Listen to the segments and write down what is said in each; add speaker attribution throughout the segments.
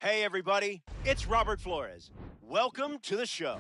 Speaker 1: Hey, everybody, it's Robert Flores. Welcome to the show.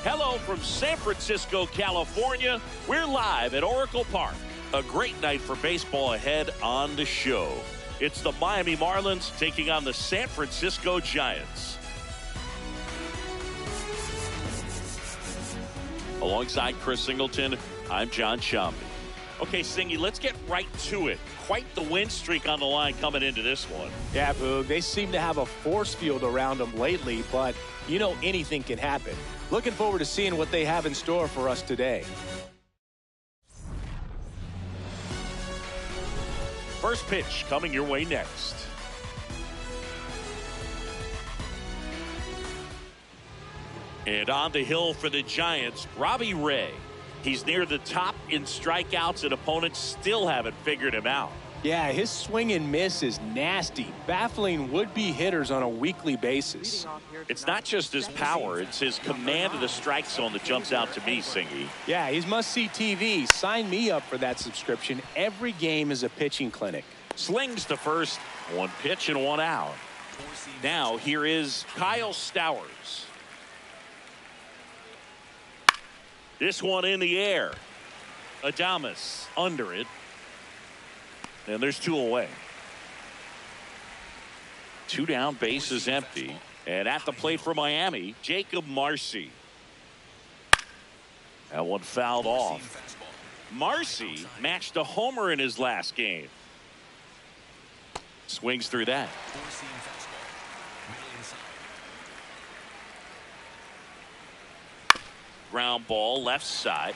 Speaker 2: Hello from San Francisco, California. We're live at Oracle Park. A great night for baseball ahead on the show. It's the Miami Marlins taking on the San Francisco Giants. Alongside Chris Singleton, I'm John Shambi. Okay, Singy, let's get right to it. Quite the win streak on the line coming into this one.
Speaker 3: Yeah, Boog, they seem to have a force field around them lately, but you know anything can happen. Looking forward to seeing what they have in store for us today.
Speaker 2: First pitch coming your way next. And on the hill for the Giants, Robbie Ray. He's near the top in strikeouts, and opponents still haven't figured him out.
Speaker 3: Yeah, his swing and miss is nasty, baffling would-be hitters on a weekly basis.
Speaker 2: It's not just his power, it's his command of the strike zone that jumps out to me, Singy.
Speaker 3: Yeah, he's must-see TV. Sign me up for that subscription. Every game is a pitching clinic.
Speaker 2: Slings to first, one pitch and one out. Now here is Kyle Stowers. This one in the air. Adames under it. And there's two away. Two down, base is empty. And at the plate for Miami, Jacob Marcy. That one fouled off. Marcy matched a homer in his last game. Swings through that. Ground ball left side.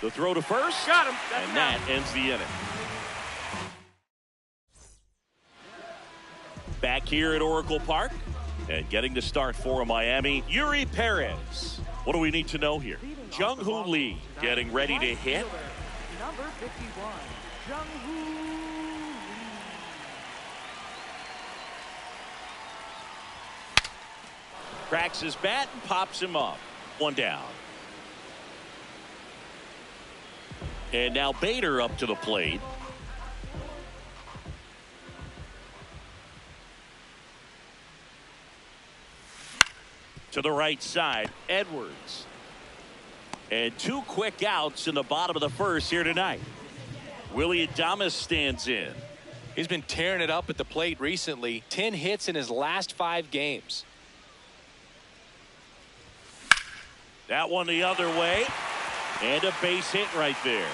Speaker 2: The throw to first.
Speaker 4: Got him.
Speaker 2: And that ends the inning. Back here at Oracle Park. And getting the start for Miami, Yuri Perez. What do we need to know here? Jung-Hoo Lee getting ready to hit.
Speaker 4: Number 51, Jung-Hoo Lee.
Speaker 2: Cracks his bat and pops him up. One down. And now Bader up to the plate. To the right side, Edwards. And two quick outs in the bottom of the first here tonight. Willie Adames stands in.
Speaker 3: He's been tearing it up at the plate recently. 10 hits in his last 5 games.
Speaker 2: That one the other way. And a base hit right there.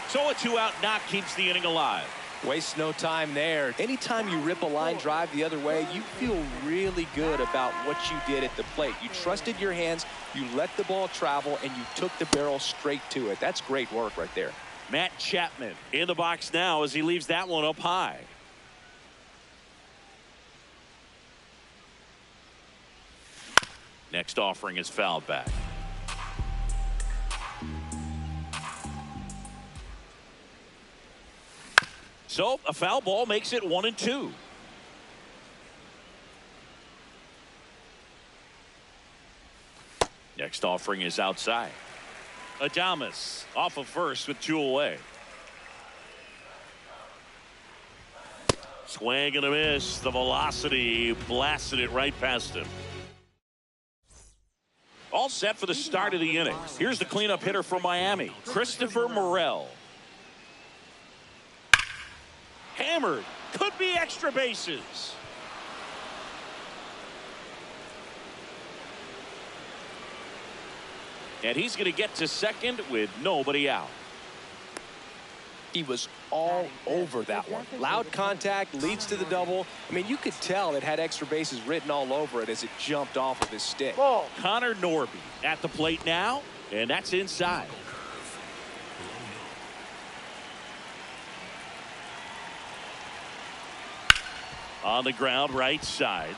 Speaker 2: So a 2-out knock keeps the inning alive.
Speaker 3: Waste no time there. Anytime you rip a line drive the other way, you feel really good about what you did at the plate. You trusted your hands, you let the ball travel, and you took the barrel straight to it. That's great work right there.
Speaker 2: Matt Chapman in the box now as he leaves that one up high. Next offering is fouled back. So a foul ball makes it 1-2. Next offering is outside. Adames off of first with 2 away. Swing and a miss. The velocity blasted it right past him. All set for the start of the inning. Here's the cleanup hitter for Miami, Christopher Morel. Hammered. Could be extra bases. And he's going to get to second with nobody out.
Speaker 3: He was all over that one. Loud contact leads to the double. I mean, you could tell it had extra bases written all over it as it jumped off of his stick.
Speaker 2: Connor Norby at the plate now, and that's inside. On the ground, right side.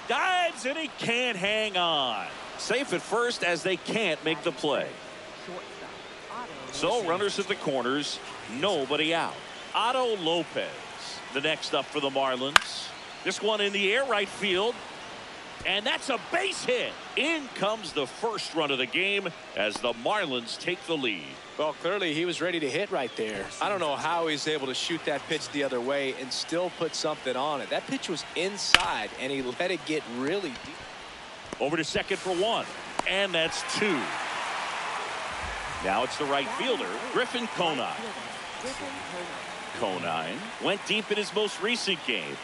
Speaker 2: Dives, and he can't hang on. Safe at first as they can't make the play. So runners at the corners, nobody out. Otto Lopez, the next up for the Marlins. This one in the air, right field. And that's a base hit. In comes the first run of the game as the Marlins take the lead.
Speaker 3: Well, clearly he was ready to hit right there. I don't know how he's able to shoot that pitch the other way and still put something on it. That pitch was inside, and he let it get really deep.
Speaker 2: Over to second for one, and that's two. Now it's the right fielder, Griffin Conine. Conine went deep in his most recent game.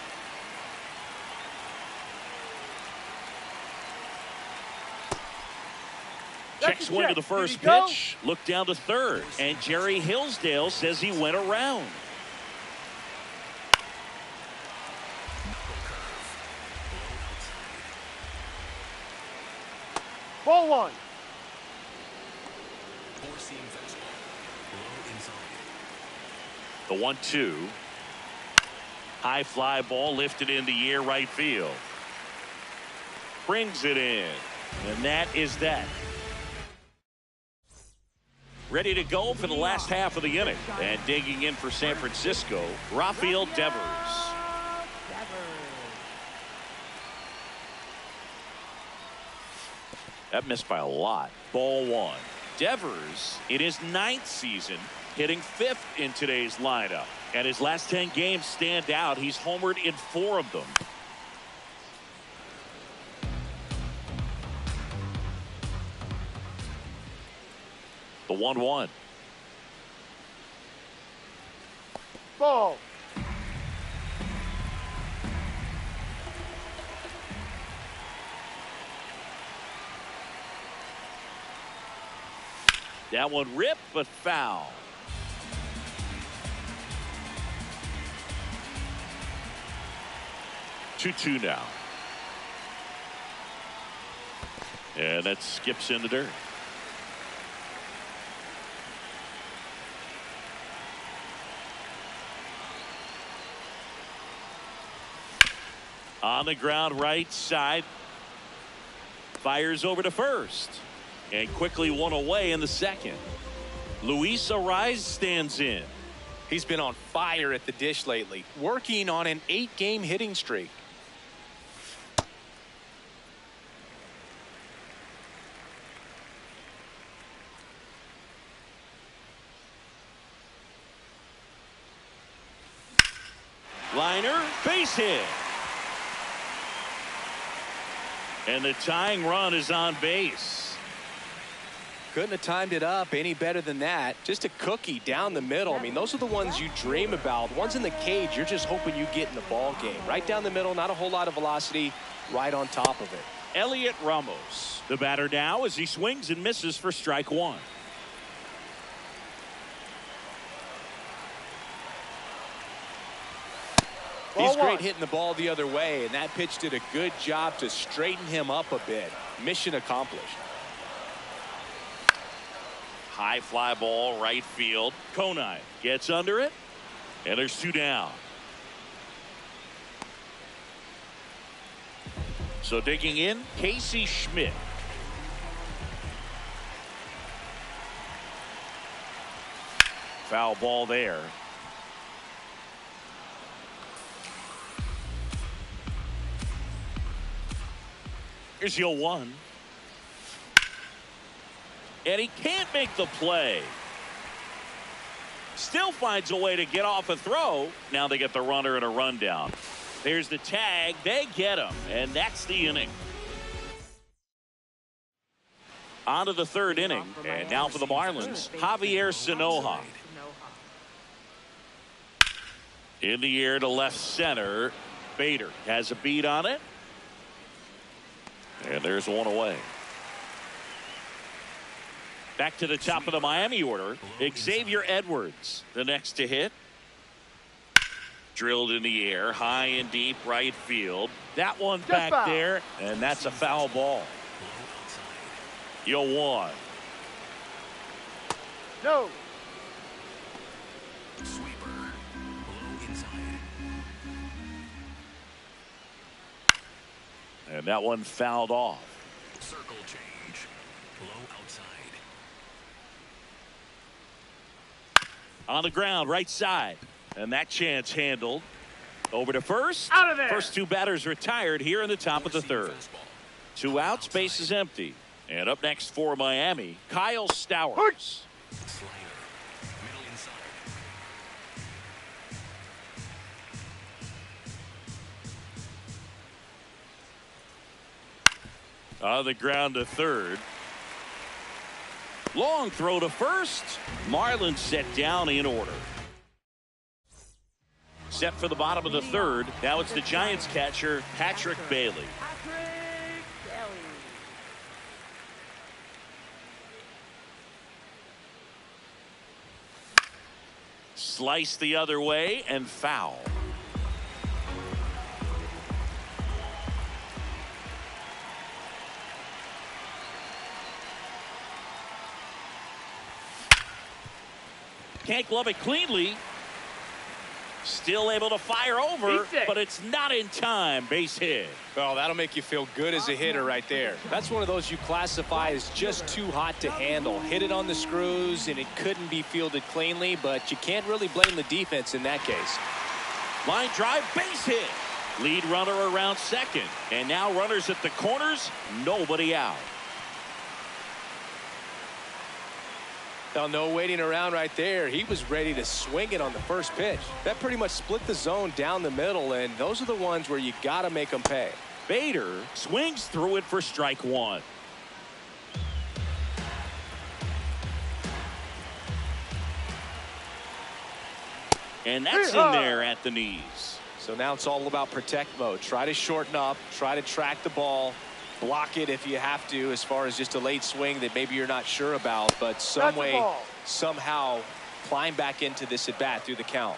Speaker 2: Check swing to the first pitch. Look down to third. And Jerry Hillsdale says he went around.
Speaker 5: Ball one.
Speaker 2: The 1-2. High fly ball lifted in the air, right field. Brings it in. And that is that. Ready to go for the last half of the inning. And digging in for San Francisco, Rafael Devers. That missed by a lot. Ball one. Devers, in his 9th season, hitting 5th in today's lineup. And his last 10 games stand out. He's homered in 4 of them. The 1-1.
Speaker 5: Ball.
Speaker 2: That one ripped, but foul. Two now. And that skips in the dirt. On the ground, right side. Fires over to first. And quickly one away in the second. Luis Ariz stands in.
Speaker 3: He's been on fire at the dish lately, working on an 8-game hitting streak.
Speaker 2: Liner, base hit. And the tying run is on base.
Speaker 3: Couldn't have timed it up any better than that. Just a cookie down the middle. I mean, those are the ones you dream about. The ones in the cage, you're just hoping you get in the ball game. Right down the middle, not a whole lot of velocity, right on top of it.
Speaker 2: Elliot Ramos, the batter now as he swings and misses for strike one.
Speaker 3: He's great hitting the ball the other way, and that pitch did a good job to straighten him up a bit. Mission accomplished.
Speaker 2: High fly ball, right field. Conine gets under it, and there's 2 down. So digging in, Casey Schmidt. Foul ball there. Here's 0-1. And he can't make the play. Still finds a way to get off a throw. Now they get the runner and a rundown. There's the tag. They get him. And that's the inning. On to the 3rd inning. And now for the Marlins, Javier Sanoja. In the air to left center. Bader has a beat on it. And there's one away. Back to the top of the Miami order. Xavier Edwards, the next to hit. Drilled in the air, high and deep right field. That one back there, and that's a foul ball. 0-1.
Speaker 5: No.
Speaker 6: Sweeper. Low inside.
Speaker 2: And that one fouled off.
Speaker 6: Circle change. Low outside.
Speaker 2: On the ground, right side. And that chance handled. Over to first.
Speaker 5: Out of there.
Speaker 2: First two batters retired here in the top of the third. 2 outs, base is empty. And up next for Miami, Kyle Stowers.
Speaker 6: Slider. Middle inside.
Speaker 2: On the ground to third. Long throw to first. Marlins set down in order. Set for the bottom of the third. Now it's the Giants catcher, Patrick Bailey.
Speaker 4: Patrick Bailey.
Speaker 2: Slice the other way and foul. Can't glove it cleanly. Still able to fire over, but it's not in time. Base hit.
Speaker 3: Well, that'll make you feel good as a hitter right there. That's one of those you classify as just too hot to handle. Hit it on the screws, and it couldn't be fielded cleanly, but you can't really blame the defense in that case.
Speaker 2: Line drive, base hit. Lead runner around second. And now runners at the corners, nobody out.
Speaker 3: Well, no waiting around right there. He was ready to swing it on the first pitch. That pretty much split the zone down the middle, and those are the ones where you got to make them pay.
Speaker 2: Bader swings through it for strike one. And that's in there at the knees.
Speaker 3: So now it's all about protect mode. Try to shorten up, try to track the ball, block it if you have to, as far as just a late swing that maybe you're not sure about, but some way, somehow climb back into this at bat through the count.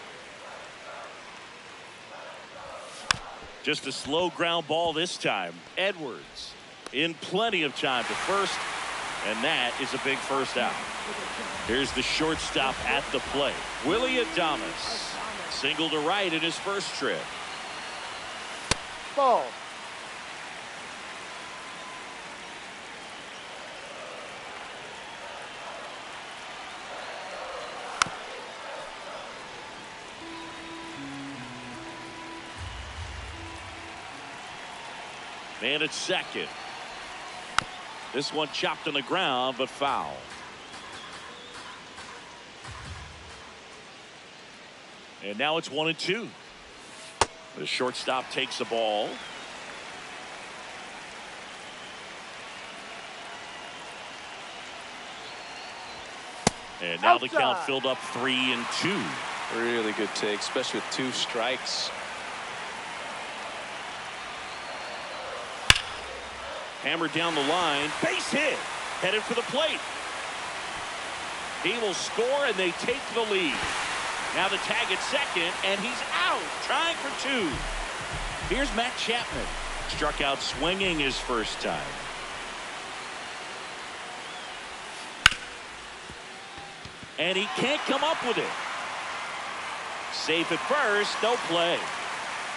Speaker 2: Just a slow ground ball this time. Edwards in plenty of time to first, and that is a big first out. Here's the shortstop at the plate. Willie Adames. Single to right in his first trip.
Speaker 5: Ball.
Speaker 2: Man at second. This one chopped on the ground, but foul. And now it's 1-2. The shortstop takes the ball. And now the count filled up 3-2.
Speaker 3: Really good take, especially with 2 strikes.
Speaker 2: Hammered down the line. Base hit. Headed for the plate. He will score, and they take the lead. Now the tag at second, and he's out. Trying for 2. Here's Matt Chapman. Struck out swinging his first time. And he can't come up with it. Safe at first. No play.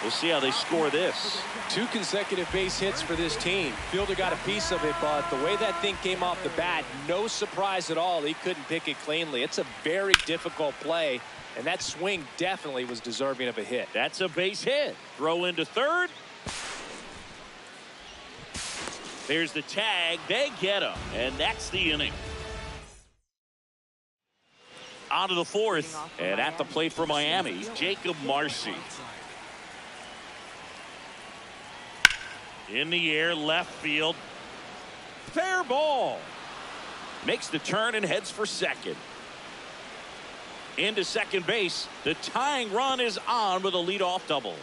Speaker 2: We'll see how they score this.
Speaker 3: 2 consecutive base hits for this team. Fielder got a piece of it, but the way that thing came off the bat, no surprise at all. He couldn't pick it cleanly. It's a very difficult play, and that swing definitely was deserving of a hit.
Speaker 2: That's a base hit. Throw into third. There's the tag. They get him, and that's the inning. On to the fourth, and at the plate for Miami, Jacob Marcy. In the air, left field. Fair ball. Makes the turn and heads for second. Into second base. The tying run is on with a leadoff double.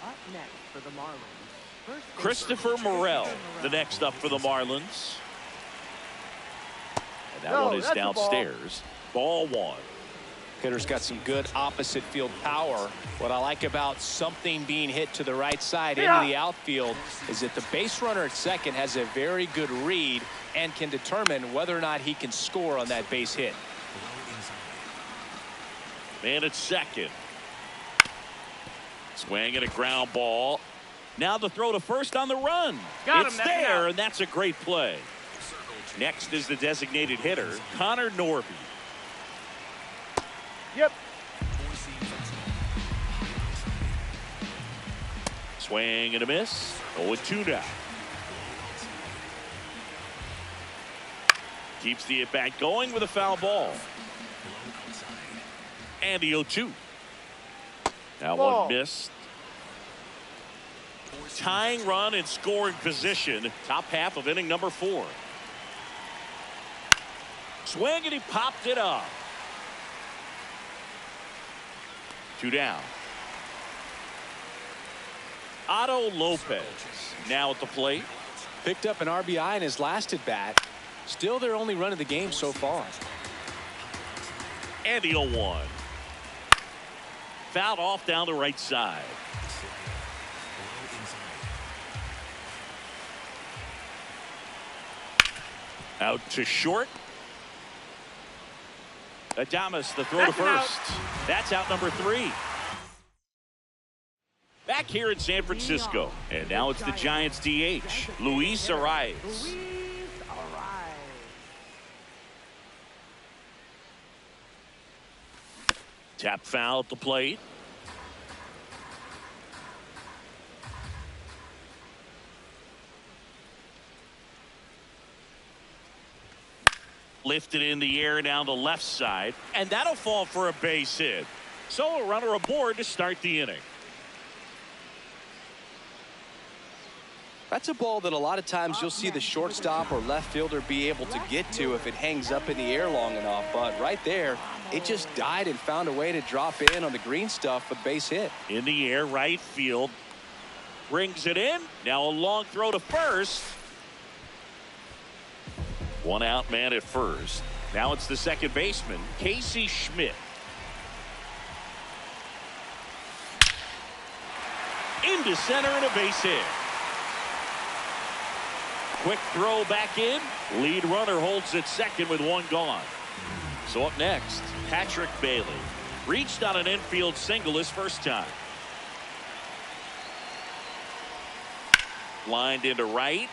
Speaker 4: Up next for the Marlins. First
Speaker 2: Christopher Morel, the next up for the Marlins. That one is downstairs. Ball one.
Speaker 3: Hitter's got some good opposite field power. What I like about something being hit to the right side into the outfield is that the base runner at second has a very good read and can determine whether or not he can score on that base hit.
Speaker 2: Man at second. Swing and a ground ball. Now the throw to first on the run. It's there, and that's a great play. Next is the designated hitter, Connor Norby.
Speaker 5: Yep.
Speaker 2: Swing and a miss. 0-2 now. Keeps the at-bat going with a foul ball. And the 0-2. That one missed. Tying run in scoring position. Top half of inning number 4. Swing and he popped it up. 2 down. Otto Lopez now at the plate.
Speaker 3: Picked up an RBI in his last at bat. Still their only run of the game so far.
Speaker 2: And the 0-1. Fouled off down the right side. Out to short. Adames the throw to first. That's out number 3. Back here in San Francisco. And now it's the Giants DH, Luis Arias. Tap foul at the plate. Lifted in the air down the left side, and that'll fall for a base hit. So a runner aboard to start the inning.
Speaker 3: That's a ball that a lot of times you'll see the shortstop or left fielder be able to get to if it hangs up in the air long enough. But right there, it just died and found a way to drop in on the green stuff for the base hit.
Speaker 2: In the air, right field. Brings it in. Now a long throw to first. 1 out man at first. Now it's the second baseman, Casey Schmidt. Into center and a base hit. Quick throw back in. Lead runner holds at second with 1 gone. So up next, Patrick Bailey. Reached on an infield single his first time. Lined into right.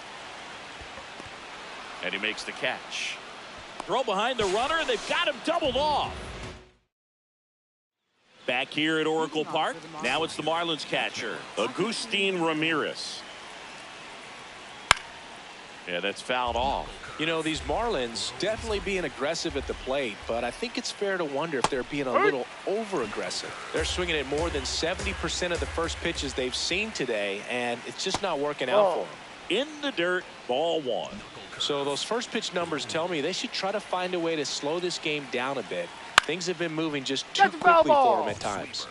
Speaker 2: And he makes the catch. Throw behind the runner. They've got him doubled off. Back here at Oracle Park. Now it's the Marlins catcher, Agustin Ramirez. Yeah, that's fouled off.
Speaker 3: You know, these Marlins definitely being aggressive at the plate, but I think it's fair to wonder if they're being a little over-aggressive. They're swinging at more than 70% of the first pitches they've seen today, and it's just not working out for them.
Speaker 2: In the dirt, ball 1.
Speaker 3: So those first pitch numbers tell me they should try to find a way to slow this game down a bit. Things have been moving just too quickly for them at times.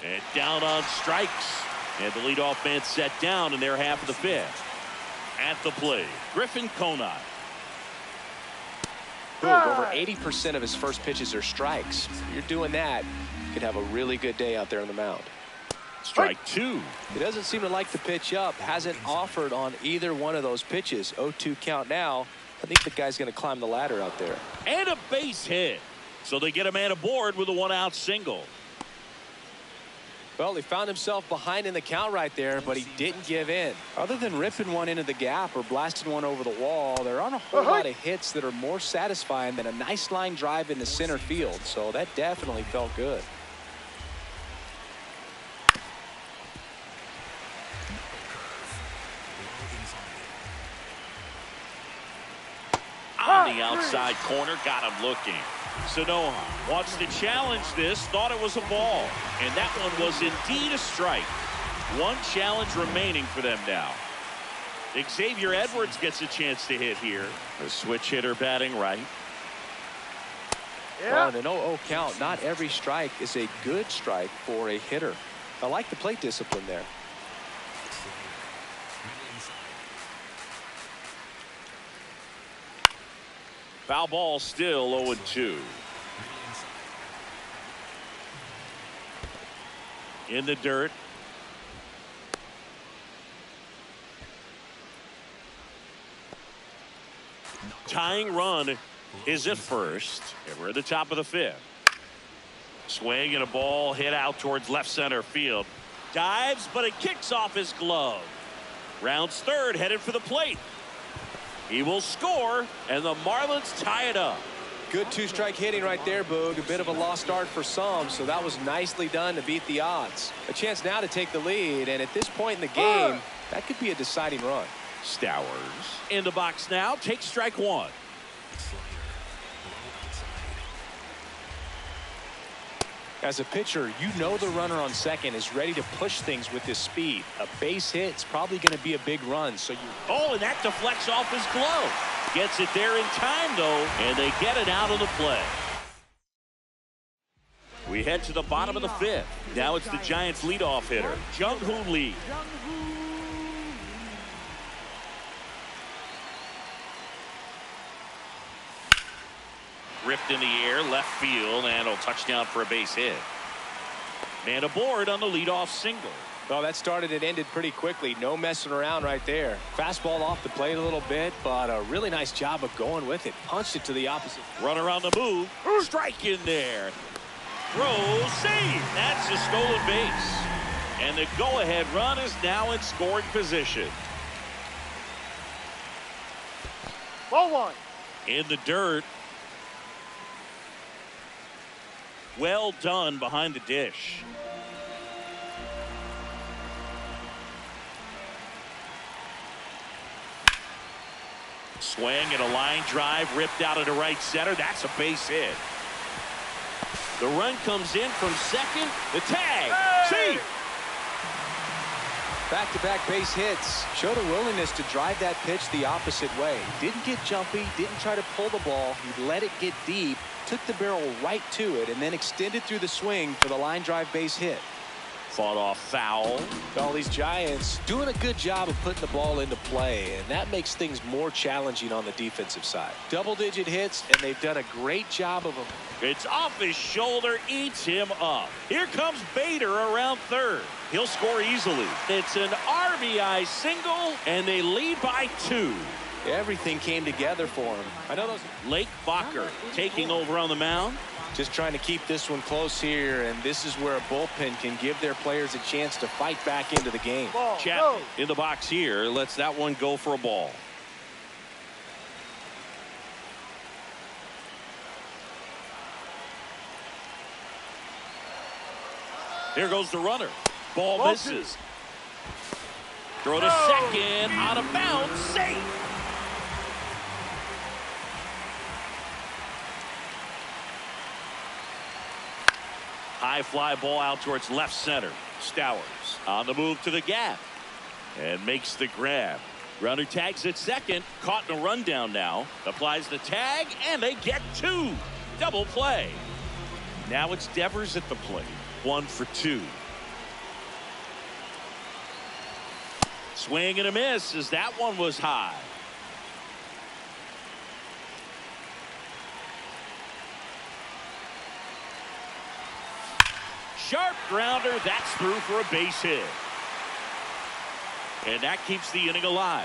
Speaker 2: And down on strikes. And the leadoff man set down in their half of the 5th. At the plate, Griffin Conine.
Speaker 3: Over 80% of his first pitches are strikes. If you're doing that, you could have a really good day out there on the mound.
Speaker 2: Strike 2.
Speaker 3: He doesn't seem to like the pitch up. Hasn't offered on either one of those pitches. 0-2 count now. I think the guy's going to climb the ladder out there.
Speaker 2: And a base hit. So they get a man aboard with a 1-out single.
Speaker 3: Well, he found himself behind in the count right there, but he didn't give in. Other than ripping one into the gap or blasting one over the wall, there aren't a whole lot of hits that are more satisfying than a nice line drive into center field. So that definitely felt good.
Speaker 2: On the outside corner, got him looking. Sanoa wants to challenge this, thought it was a ball, and that one was indeed a strike. 1 challenge remaining for them now. Xavier Edwards gets a chance to hit here. The switch hitter batting right.
Speaker 3: Well, in an 0-0 count, not every strike is a good strike for a hitter. I like the plate discipline there.
Speaker 2: Foul ball still 0-2. In the dirt. Tying run is at first. And we're at the top of the 5th. Swing and a ball hit out towards left center field. Dives, but it kicks off his glove. Rounds third, headed for the plate. He will score, and the Marlins tie it up.
Speaker 3: Good two-strike hitting right there, Boog. A bit of a lost start for some, so that was nicely done to beat the odds. A chance now to take the lead, and at this point in the game, that could be a deciding run.
Speaker 2: Stowers in the box now, takes strike one.
Speaker 3: As a pitcher, you know the runner on second is ready to push things with his speed. A base hit's probably going to be a big run, so you...
Speaker 2: Oh, and that deflects off his glove. Gets it there in time, though, and they get it out of the play. We head to the bottom of the 5th. Now it's the Giants' leadoff hitter, Jung-Hoo Lee. Ripped in the air, left field, and a touchdown for a base hit. Man aboard on the leadoff single.
Speaker 3: Well, that started and ended pretty quickly. No messing around right there. Fastball off the plate a little bit, but a really nice job of going with it. Punched it to the opposite.
Speaker 2: Runner on the move. Strike in there. Throw, save. That's a stolen base. And the go-ahead run is now in scoring position.
Speaker 5: Ball one.
Speaker 2: In the dirt. Well done behind the dish. Swing and a line drive ripped out into right center. That's a base hit. The run comes in from second. The tag. See.
Speaker 3: Back-to-back base hits. Showed a willingness to drive that pitch the opposite way. Didn't get jumpy. Didn't try to pull the ball. He let it get deep. Took the barrel right to it and then extended through the swing for the line drive base hit.
Speaker 2: Fought off foul.
Speaker 3: All these Giants doing a good job of putting the ball into play, and that makes things more challenging on the defensive side. Double-digit hits, and they've done a great job of them.
Speaker 2: It's off his shoulder, eats him up. Here comes Bader around third. He'll score easily. It's an RBI single, and they lead by 2.
Speaker 3: Everything came together for him. I know those.
Speaker 2: Lake Bacher taking over on the mound.
Speaker 3: Just trying to keep this one close here, and this is where a bullpen can give their players a chance to fight back into the game.
Speaker 2: Chapman in the box here lets that one go for a ball. Here goes the runner. Ball misses. Throw to second, out of bounds, safe. High fly ball out towards left center. Stowers on the move to the gap and makes the grab. Runner tags at second, caught in a rundown now. Applies the tag, and they get 2. Double play. Now it's Devers at the plate. 1 for 2. Swing and a miss as that one was high. Sharp grounder, that's through for a base hit. And that keeps the inning alive.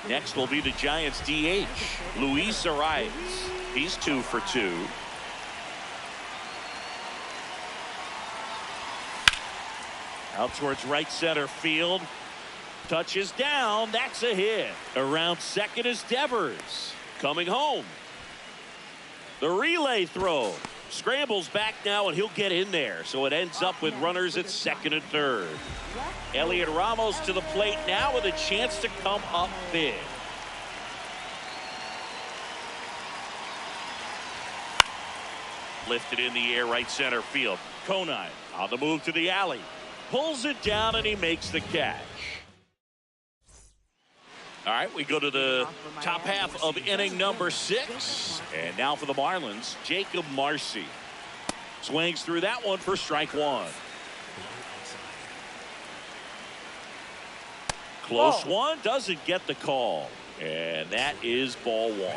Speaker 2: Next will be the Giants DH, Luis Arias. He's 2 for 2. Out towards right center field. Touches down. That's a hit. Around second is Devers. Coming home. The relay throw. Scrambles back now, and he'll get in there. So it ends up with runners at second and third. Elliot Ramos to the plate now with a chance to come up big. Lifted in the air, right center field. Conine on the move to the alley. Pulls it down, and he makes the catch. All right, we go to the top half of inning number 6. And now for the Marlins, Jacob Marcy. Swings through that one for strike 1. Close one, doesn't get the call. And that is ball one.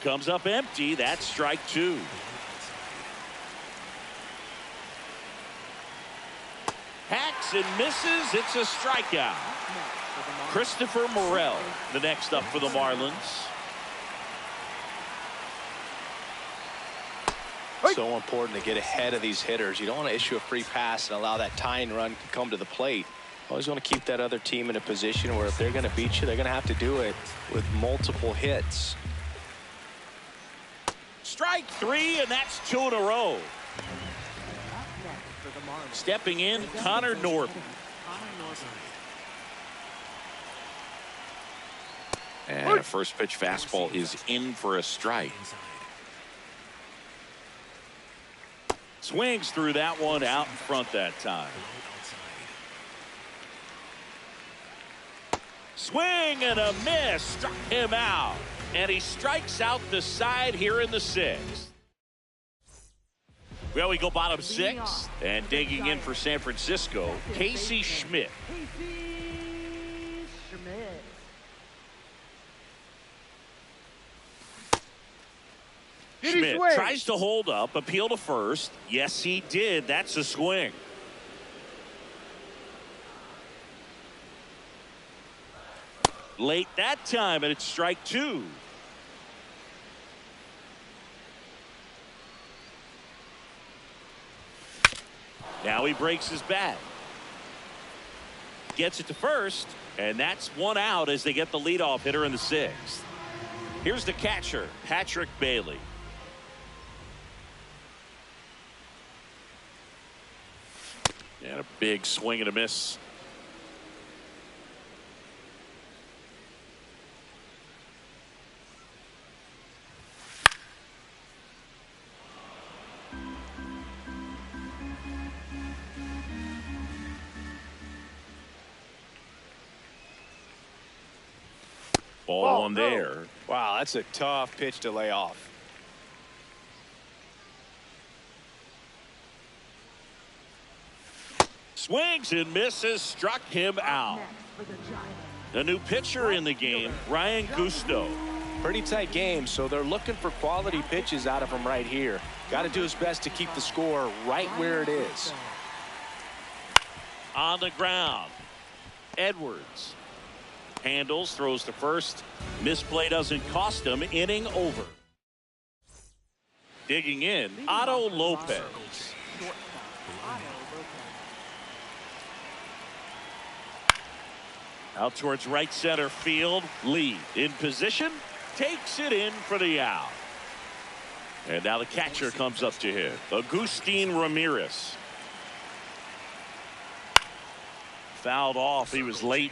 Speaker 2: Comes up empty. That's strike two. Hacks and misses. It's a strikeout. Christopher Morel, the next up for the Marlins.
Speaker 3: So important to get ahead of these hitters. You don't want to issue a free pass and allow that tying run to come to the plate. Always want to keep that other team in a position where if they're going to beat you, they're going to have to do it with multiple hits.
Speaker 2: Strike three, and that's two in a row. Stepping in, Connor Norton. And a first pitch fastball is in for a strike. Swings through that one out in front that time. Swing and a miss. Struck him out. And he strikes out the side here in the sixth. Well, we go bottom six. And digging in for San Francisco, Casey Schmidt. Schmidt tries to hold up, appeal to first. Yes, he did. That's a swing. Late that time, and it's strike two. Now he breaks his bat. Gets it to first, and that's one out as they get the leadoff hitter in the sixth. Here's the catcher, Patrick Bailey. And a big swing and a miss. Ball one there.
Speaker 3: Wow, that's a tough pitch to lay off.
Speaker 2: Swings and misses, struck him out. The new pitcher in the game, Ryan Gusto.
Speaker 3: Pretty tight game, so they're looking for quality pitches out of him right here. Got to do his best to keep the score right where it is.
Speaker 2: On the ground, Edwards handles, throws to first. Misplay doesn't cost him. Inning over. Digging in, Otto Lopez. Out towards right center field. Lee in position, takes it in for the out. And now the catcher comes up to him, Agustin Ramirez. Fouled off. He was late.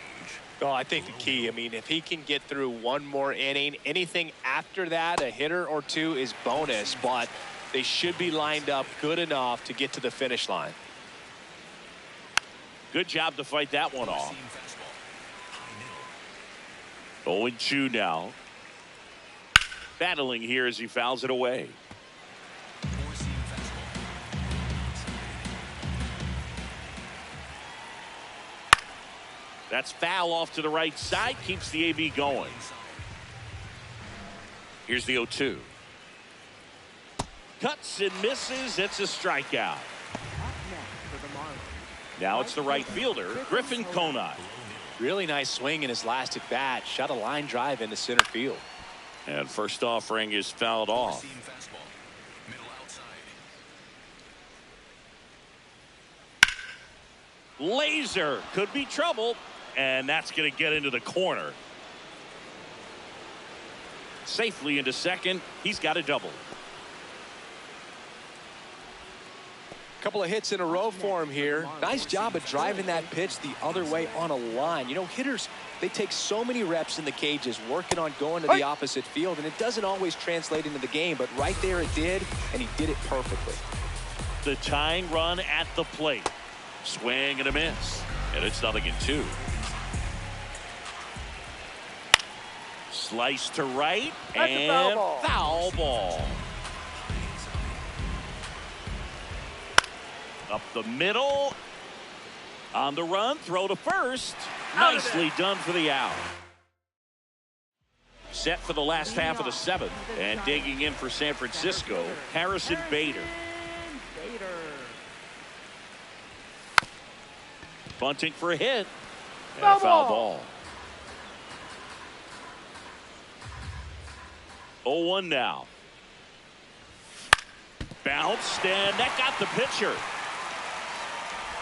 Speaker 3: Oh, I think the key, I mean, if he can get through one more inning, anything after that, a hitter or two is bonus, but they should be lined up good enough to get to the finish line.
Speaker 2: Good job to fight that one off. 0-2 now. Battling here as he fouls it away. That's foul off to the right side. Keeps the AB going. Here's the 0-2. Cuts and misses. It's a strikeout. Now it's the right fielder, Griffin Conine.
Speaker 3: Really nice swing in his last at bat. Shot a line drive into center field.
Speaker 2: And first offering is fouled off. Laser could be trouble, and that's going to get into the corner. Safely into second. He's got a double.
Speaker 3: Couple of hits in a row for him here. Nice job of driving that pitch the other way on a line. You know, hitters, they take so many reps in the cages working on going to the opposite field, and it doesn't always translate into the game, but right there it did, and he did it perfectly.
Speaker 2: The tying run at the plate. Swing and a miss, and it's 0-2. Slice to right, and foul ball. Up the middle, On the run, throw to first. Nicely done for the out. Set for the last half of the seventh. And digging in for San Francisco, Harrison Bader. Bunting for a hit. And a foul ball. 0-1 now. Bounced, and that got the pitcher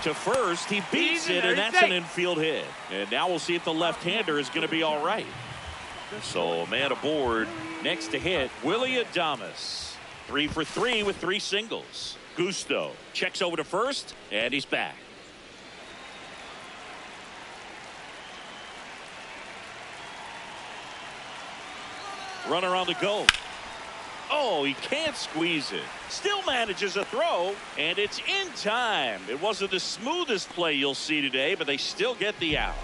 Speaker 2: to first. He beats it, and that's an infield hit. And now we'll see if the left-hander is going to be all right. So a man aboard. Next to hit, Willie Adames. 3 for 3 with 3 singles. Gusto checks over to first, and he's back. Runner on the go. Oh, he can't squeeze it. Still manages a throw, and it's in time. It wasn't the smoothest play you'll see today, but they still get the out.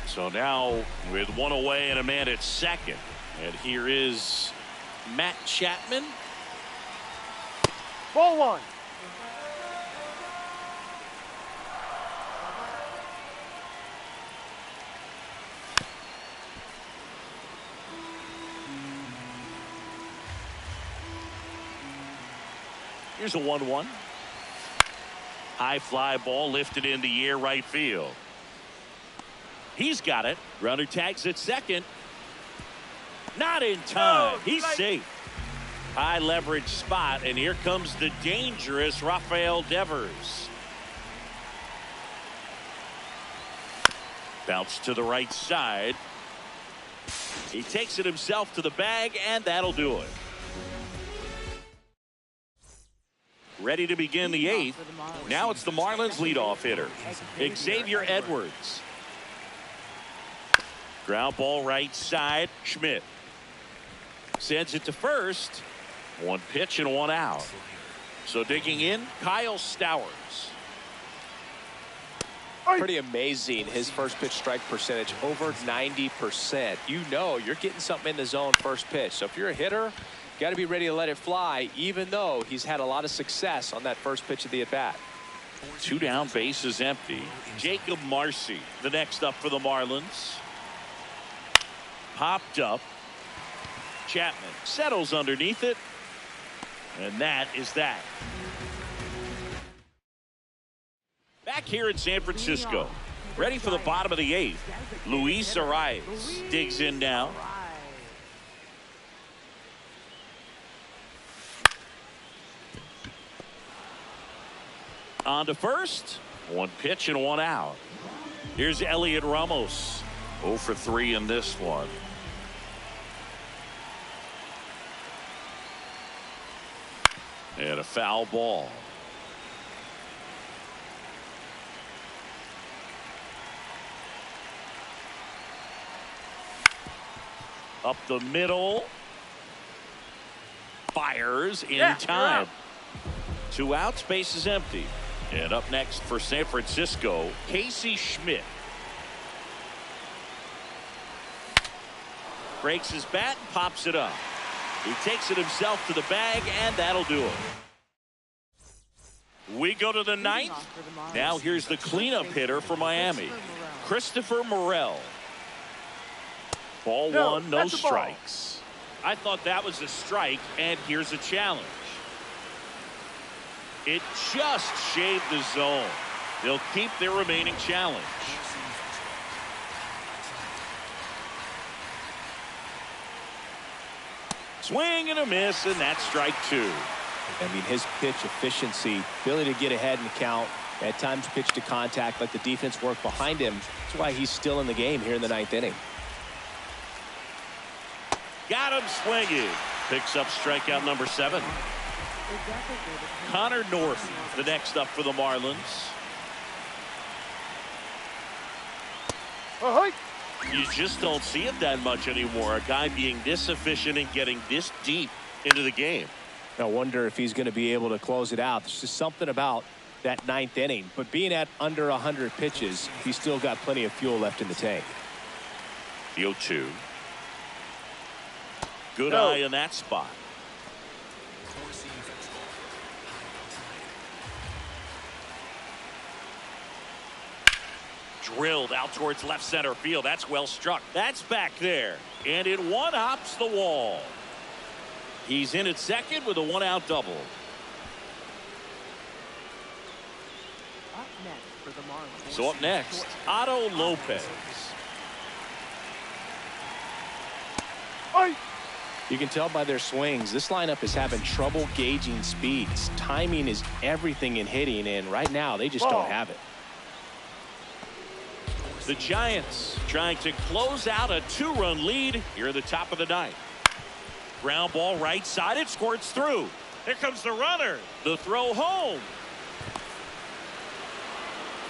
Speaker 2: So now with 1 away and a man at second. And here is Matt Chapman.
Speaker 5: Ball 1.
Speaker 2: Here's a 1-1. High fly ball lifted in the air right field. He's got it. Runner tags at second. Not in time. He's safe. High leverage spot, and here comes the dangerous Rafael Devers. Bounce to the right side. He takes it himself to the bag, and that'll do it. Ready to begin the 8th. Now it's the Marlins leadoff hitter, Xavier Edwards. Ground ball right side. Schmidt sends it to first. 1 pitch and 1 out. So digging in, Kyle Stowers.
Speaker 3: Pretty amazing, his first pitch strike percentage, over 90%. You know you're getting something in the zone first pitch. So if you're a hitter, got to be ready to let it fly, even though he's had a lot of success on that first pitch of the at-bat.
Speaker 2: 2 down, bases empty. Jacob Marcy, the next up for the Marlins. Popped up. Chapman settles underneath it. And that is that. Back here in San Francisco. Ready for the bottom of the 8th. Luis Arias digs in now. On to first. 1 pitch and 1 out. Here's Elliot Ramos. 0 for 3 in this one. And a foul ball. Up the middle. Fires in time. 2 outs, base is empty. And up next for San Francisco, Casey Schmidt. Breaks his bat, pops it up. He takes it himself to the bag, and that'll do it. We go to the 9th. Now here's the cleanup hitter for Miami, Christopher Morel. Ball 1, no strikes. I thought that was a strike, and here's a challenge. It just shaved the zone. They'll keep their remaining challenge. Swing and a miss, and that's strike 2.
Speaker 3: I mean, his pitch efficiency, ability to get ahead in the count, at times pitch to contact, let the defense work behind him. That's why he's still in the game here in the 9th inning.
Speaker 2: Got him swinging. Picks up strikeout number 7. Connor Norton, the next up for the Marlins. You just don't see it that much anymore. A guy being this efficient and getting this deep into the game.
Speaker 3: I wonder if he's going to be able to close it out. There's just something about that 9th inning. But being at under 100 pitches, he's still got plenty of fuel left in the tank.
Speaker 2: The 0-2. Good eye in that spot. drilled out towards left center field. That's well struck. That's back there. And it one-hops the wall. He's in at second with a one-out double.
Speaker 4: Up next for the Marlins.
Speaker 2: So up next, Otto Lopez.
Speaker 5: Oi.
Speaker 3: You can tell by their swings, this lineup is having trouble gauging speeds. Timing is everything in hitting, and right now they just don't have it.
Speaker 2: The Giants trying to close out a 2-run lead here at the top of the ninth. Ground ball right side. It squirts through. Here comes the runner. The throw home.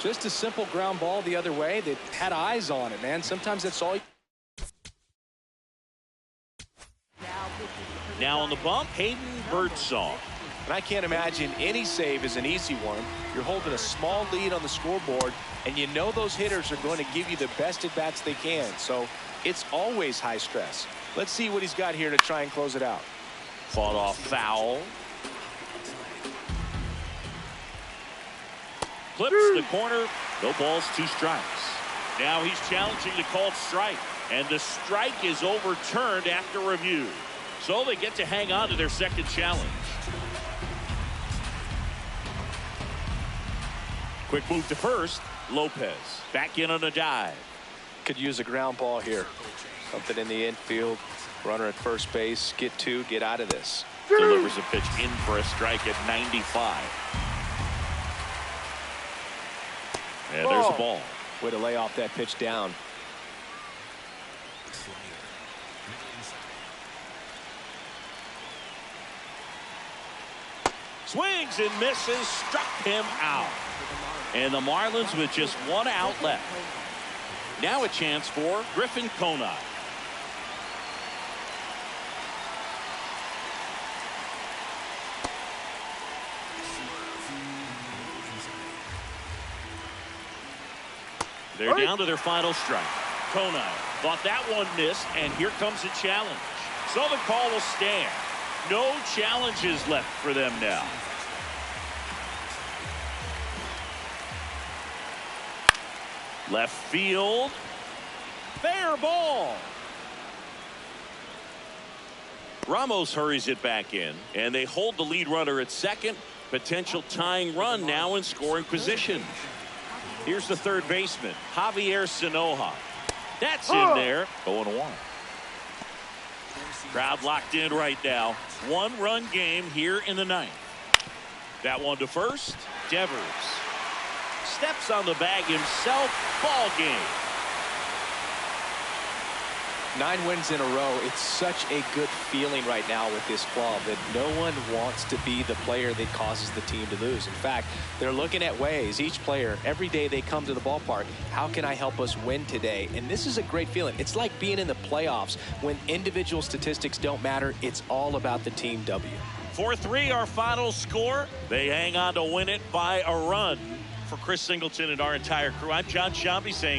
Speaker 3: Just a simple ground ball the other way that had eyes on it, man. Sometimes that's all.
Speaker 2: Now on the bump, Hayden Birdsong.
Speaker 3: And I can't imagine any save is an easy one. You're holding a small lead on the scoreboard, and you know those hitters are going to give you the best at-bats they can. So it's always high stress. Let's see what he's got here to try and close it out.
Speaker 2: Fought off foul. Clips the corner. No balls, 2 strikes. Now he's challenging the called strike. And the strike is overturned after review. So they get to hang on to their second challenge. Quick move to first. Lopez back in on a dive.
Speaker 3: Could use a ground ball here. Something in the infield. Runner at first base. Get 2. Get out of this.
Speaker 2: Delivers a pitch in for a strike at 95. And there's a ball.
Speaker 3: Way to lay off that pitch down.
Speaker 2: Swings and misses, struck him out. And the Marlins with just 1 out left. Now a chance for Griffin Conine. They're down to their final strike. Conine thought that one missed, and here comes a challenge. So the call will stand. No challenges left for them now. Left field. Fair ball. Ramos hurries it back in, and they hold the lead runner at second. Potential tying run now in scoring position. Here's the third baseman, Javier Sanoja. That's in there. 0-1. Crowd locked in right now. 1-run game here in the ninth. That one to first. Devers steps on the bag himself. Ball game.
Speaker 3: 9 wins in a row. It's such a good feeling right now with this club that no one wants to be the player that causes the team to lose. In fact, they're looking at ways, each player, every day they come to the ballpark, how can I help us win today? And this is a great feeling. It's like being in the playoffs when individual statistics don't matter. It's all about the team W.
Speaker 2: 4-3 our final score. They hang on to win it by a run. For Chris Singleton and our entire crew, I'm John Shambi saying